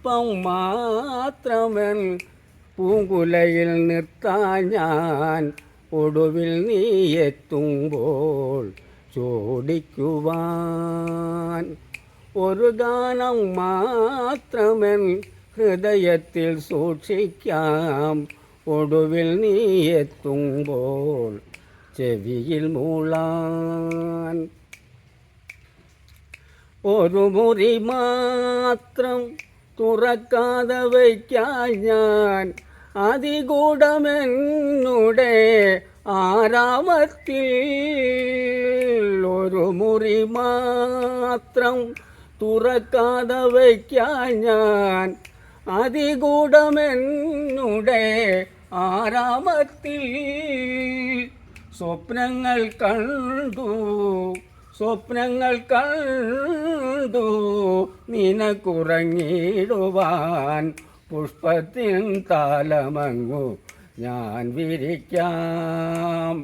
അല്പം മാത്രമൻ പൂങ്കുലയിൽ നിർത്താൻ ഞാൻ ഒടുവിൽ നീ എത്തുമ്പോൾ ചോദിക്കുവാൻ ഒരു ഗാനം മാത്രമൻ ഹൃദയത്തിൽ സൂക്ഷിക്കാം ഒടുവിൽ നീ എത്തുമ്പോൾ ചെവിയിൽ മൂളാൻ ഒരു മുറി മാത്രം തുറക്കാതെ വയ്ക്കാൻ ഞാൻ അതികൂടമെന്നുടെ ആരാമത്തിൽ ഒരു മുറി മാത്രം തുറക്കാതെ വയ്ക്കാൻ ഞാൻ അതികൂടമെന്നുടെ ആരാമത്തിൽ സ്വപ്നങ്ങൾ കണ്ടു നിനക്കുറങ്ങിടുവാൻ പുഷ്പത്തിൻ താലമങ്ങു ഞാൻ വിരിക്കാം.